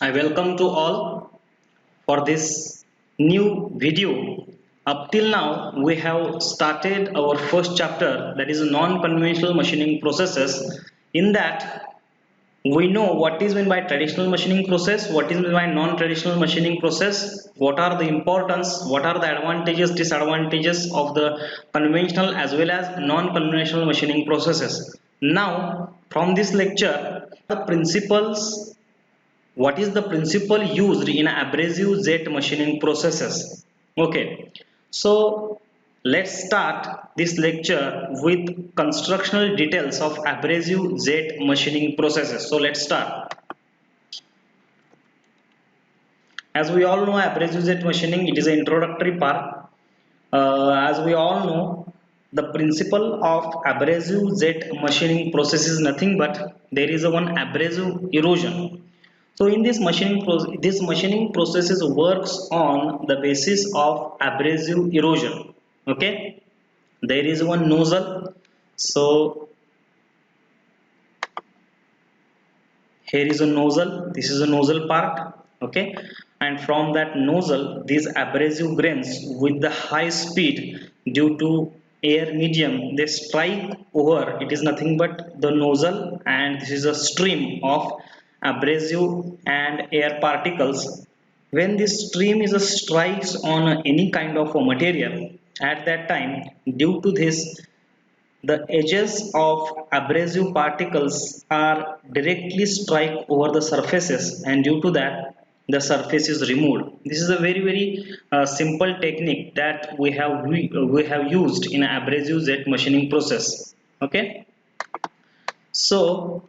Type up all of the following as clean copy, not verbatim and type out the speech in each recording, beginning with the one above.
I welcome to all for this new video. Up till now, we have started our first chapter, that is non-conventional machining processes. In that, we know what is meant by traditional machining process, what is meant by non-traditional machining process, what are the importance, what are the advantages, disadvantages of the conventional as well as non-conventional machining processes. Now, from this lecture, the principles, what is the principle used in abrasive jet machining processes. Okay, so let's start this lecture with constructional details of abrasive jet machining processes. So let's start. As we all know, abrasive jet machining, it is an introductory part. As we all know, the principle of abrasive jet machining process is nothing but there is a one abrasive erosion. So in this this machining processes works on the basis of abrasive erosion. Okay, there is one nozzle. So here is a nozzle. This is a nozzle part. Okay, and from that nozzle, these abrasive grains with the high speed due to air medium, they strike over. It is nothing but the nozzle, and this is a stream of abrasive and air particles. When this stream is a strikes on any kind of a material, at that time, due to this, the edges of abrasive particles are directly strike over the surfaces, and due to that, the surface is removed. This is a very simple technique that we have used in abrasive jet machining process. Okay, so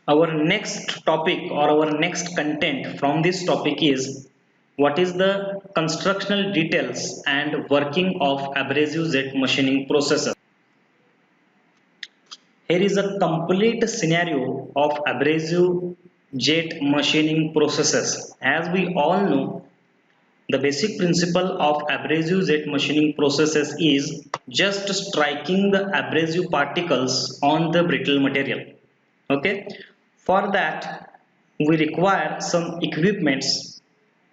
our next topic or our next content from this topic is what is the constructional details and working of abrasive jet machining processes. Here is a complete scenario of abrasive jet machining processes. As we all know, the basic principle of abrasive jet machining processes is just striking the abrasive particles on the brittle material. Okay, for that we require some equipments.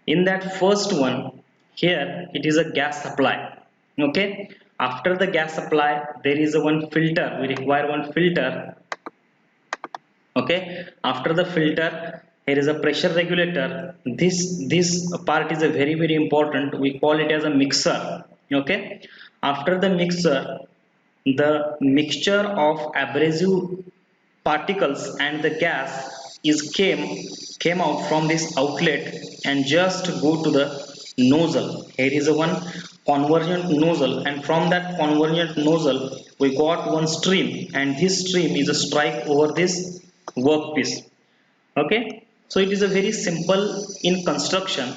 In that first one, here it is a gas supply. Okay, after the gas supply, there is a one filter. We require one filter. Okay, after the filter, here is a pressure regulator. This part is a very important. We call it as a mixer. Okay, after the mixer, the mixture of abrasive particles and the gas is came out from this outlet and just go to the nozzle. Here is a one convergent nozzle, and from that convergent nozzle we got one stream, and this stream is a strike over this workpiece. Okay, so it is a very simple in construction.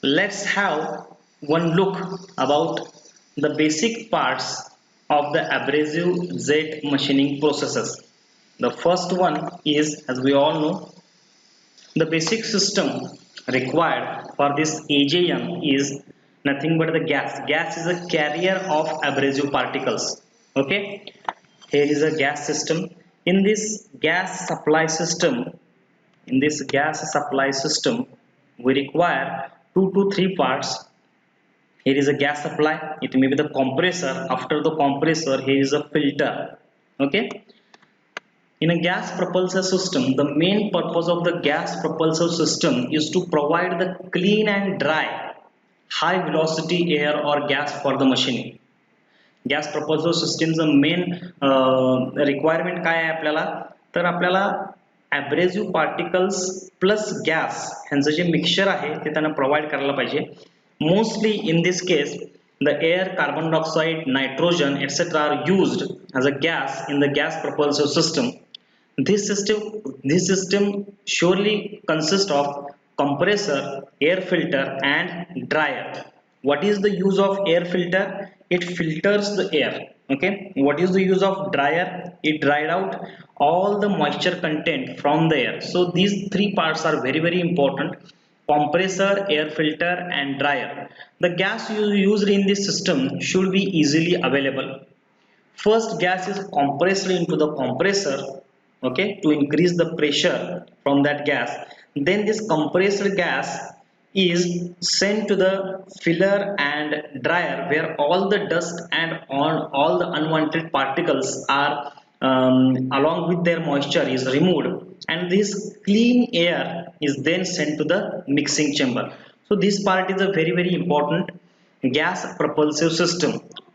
Let's have one look about the basic parts of the abrasive jet machining processes. The first one is, as we all know, the basic system required for this AJM is nothing but the gas. Gas is a carrier of abrasive particles. Okay, here is a gas system. In this gas supply system, we require 2 to 3 parts. Here is a gas supply. It may be the compressor. After the compressor, here is a filter. Okay, in a gas propulsor system, the main purpose of the gas propulsor system is to provide the clean and dry high velocity air or gas for the machining. Gas propulsion सिस्टीमचं main requirement काय आहे आपल्याला, तर आपल्याला ॲब्रेसिव्ह particles plus gas ह्यांचं जे mixture आहे ते त्यांना प्रोव्हाइड करायला पाहिजे. Mostly in this case the air, carbon dioxide, nitrogen, etc. are used as a gas in the gas propulsor system. This system surely consists of compressor, air filter, and dryer. What is the use of air filter? It filters the air. Okay, what is the use of dryer? It dried out all the moisture content from the air. So these 3 parts are very important: compressor, air filter, and dryer. The gas used in this system should be easily available. First gas is compressed into the compressor. okay, to increase the pressure from that gas. Then this compressed gas is sent to the filler and dryer, where all the dust and all the unwanted particles are along with their moisture is removed, and this clean air is then sent to the mixing chamber. So this part is a very important gas propulsive system.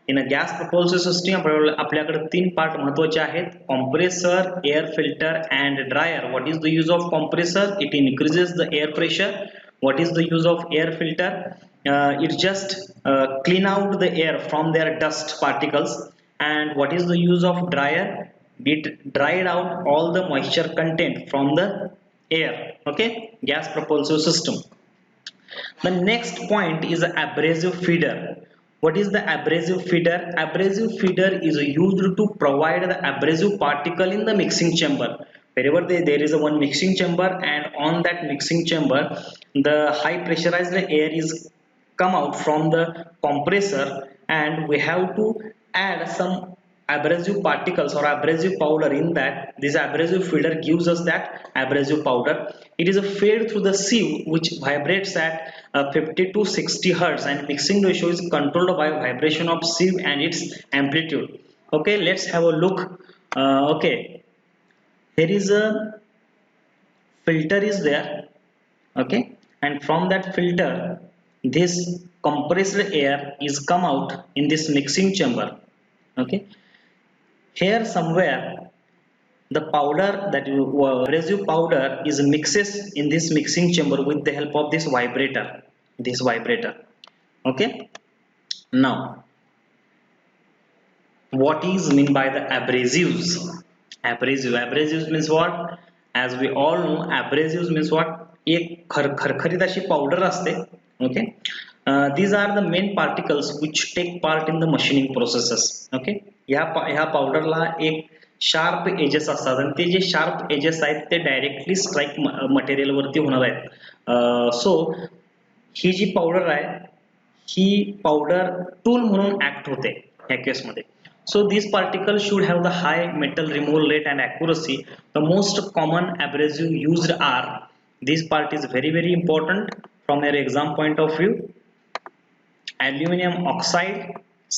In a gas propulsive system आपल्याकडे तीन part महत्वाचे आहेत, compressor, air filter and dryer. What is the use of compressor? It increases the air pressure. What is the use of air filter? It just clean out the air from their dust particles. And what is the use of dryer? It dried out all the moisture content from the air. Okay, gas propulsive system. The next point is abrasive feeder. What is the abrasive feeder? Abrasive feeder is used to provide the abrasive particle in the mixing chamber. Wherever there is a one mixing chamber, and on that mixing chamber the high pressurized air is come out from the compressor, and we have to add some abrasive particles or abrasive powder in that. This abrasive feeder gives us that abrasive powder. It is fed through the sieve, which vibrates at 50 to 60 hertz, and mixing ratio is controlled by vibration of sieve and its amplitude. Okay, let's have a look. Okay, here is a filter is there. Okay, and from that filter this compressed air is come out in this mixing chamber. Okay, here somewhere the powder that you abrasive powder is mixes in this mixing chamber with the help of this vibrator. Okay, now what is mean by the abrasives? Abrasives means what? As we all know, abrasives means what? एक खरखरीत अशी powder असते. Okay, these are the main particles which take part in the machining processes. Okay, ह्या पावडरला एक sharp edges असतात, आणि ते जे sharp edges आहेत ते डायरेक्टली स्ट्राईक मटेरियल वरती होणार आहेत. सो ही जी पावडर आहे ही पावडर टूल म्हणून ऍक्ट होते या केसमध्ये. So these particles should have the high metal removal rate and accuracy. The most common abrasive used are, this part is very important from your exam point of view: aluminum oxide,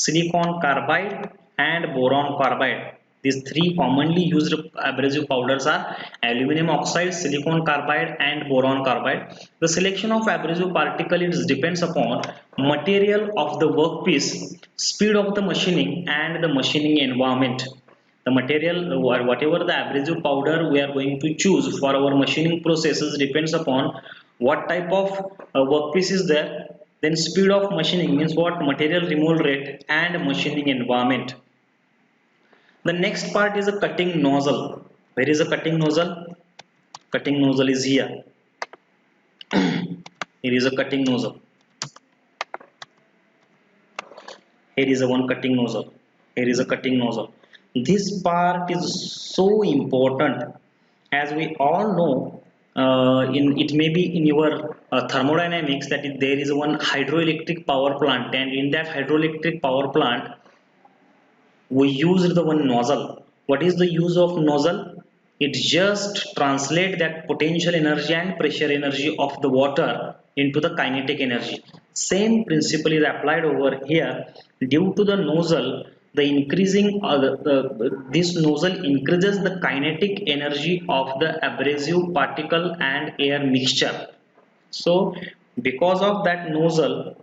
silicon carbide and boron carbide. These three commonly used abrasive powders are aluminum oxide, silicon carbide and boron carbide. The selection of abrasive particle depends upon material of the workpiece, speed of the machining and the machining environment. The material, whatever the abrasive powder we are going to choose for our machining processes, depends upon what type of workpiece is there, then speed of machining means what, material removal rate and machining environment. The next part is a cutting nozzle. Where is a cutting nozzle? Cutting nozzle is here. Here is a cutting nozzle. Here is a one cutting nozzle. Here is a cutting nozzle. This part is so important. As we all know, it may be in your thermodynamics that there is one hydroelectric power plant, and in that hydroelectric power plant we used the one nozzle. What is the use of nozzle? It just translate that potential energy and pressure energy of the water into the kinetic energy. Same principle is applied over here. Due to the nozzle, the increasing this nozzle increases the kinetic energy of the abrasive particle and air mixture. So because of that nozzle,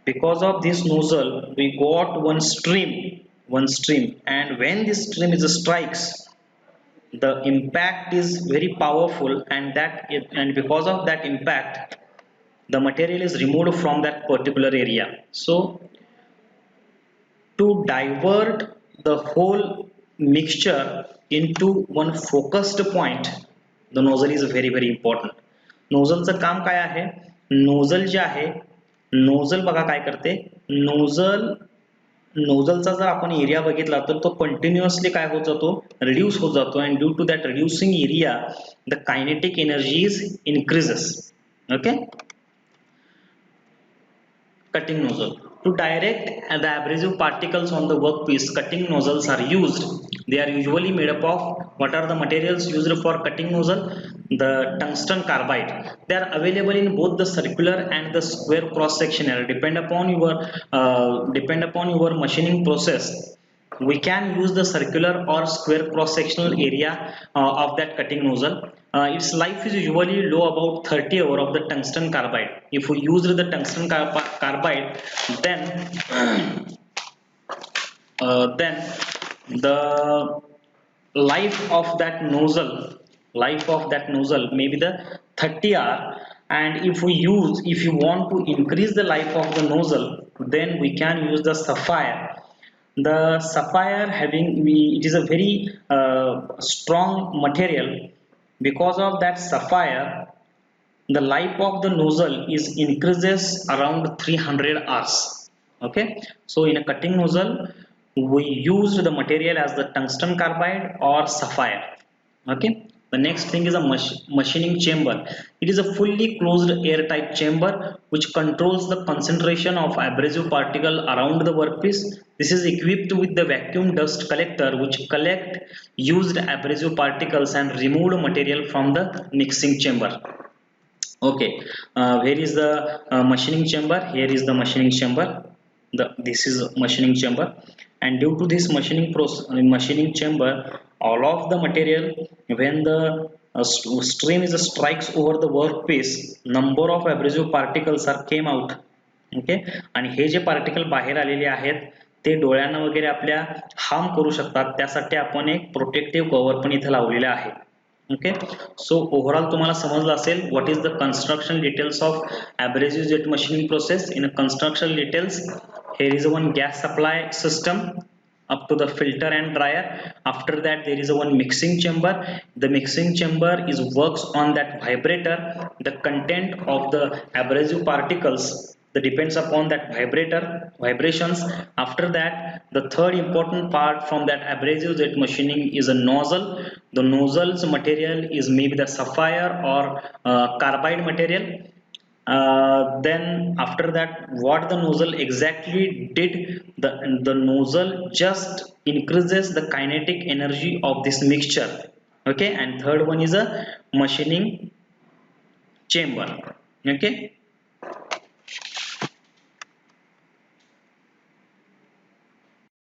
because of this nozzle we got one stream, and when this stream is strikes, the impact is very powerful, and because of that impact the material is removed from that particular area. So to divert the whole mixture into one focused point, the nozzle is very important. Nozzle चं काम काय आहे? Nozzle जे आहे, nozzle बघा काय करते, नोझलचा जर आपण एरिया बघितला तर तो कंटिन्युअसली काय होत जातो, रिड्यूस होत जातो, and due to that reducing area the kinetic energy is increases. Okay, cutting nozzle. To direct the abrasive particles on the workpiece, cutting nozzles are used. They are usually made up of, what are the materials used for cutting nozzle? The tungsten carbide. They are available in both the circular and the square cross sectional. Depend upon your machining process. We can use the circular or square cross sectional area of that cutting nozzle. Its life is usually low, about 30 hours of the tungsten carbide. If we use the tungsten carbide, then then the life of that nozzle may be the 30 hour. And if you want to increase the life of the nozzle, then we can use the sapphire. The sapphire it is a very strong material. Because of that sapphire, the life of the nozzle is increases around 300 hours. Okay, so in a cutting nozzle we use the material as the tungsten carbide or sapphire. Okay, the next thing is a machining chamber. It is a fully closed airtight chamber which controls the concentration of abrasive particle around the workpiece. This is equipped with the vacuum dust collector which collect used abrasive particles and remove material from the mixing chamber. Okay, where is the machining chamber? Here is the machining chamber. This is machining chamber. And due to this machining chamber, all of the material, when the stream is strikes over the workpiece, number of abrasive particles are came out. Okay, आणि हे जे particle बाहेर आलेले आहेत ते डोळ्यांना वगैरे आपल्या harm करू शकतात. त्यासाठी आपण एक प्रोटेक्टिव्ह कव्हर पण इथे लावलेलं आहे. ओके, सो ओव्हरऑल तुम्हाला समजलं असेल what is the construction details of abrasive jet machining process. In a construction details, here is one gas supply system up to the filter and dryer. After that there is a one mixing chamber. The mixing chamber is works on that vibrator. The content of the abrasive particles that depends upon that vibrations. After that, the third important part from that abrasive jet machining is a nozzle. The nozzle's material is maybe the sapphire or carbide material. Then after that, what the nozzle exactly did, the nozzle just increases the kinetic energy of this mixture. Okay, and third one is a machining chamber. Okay,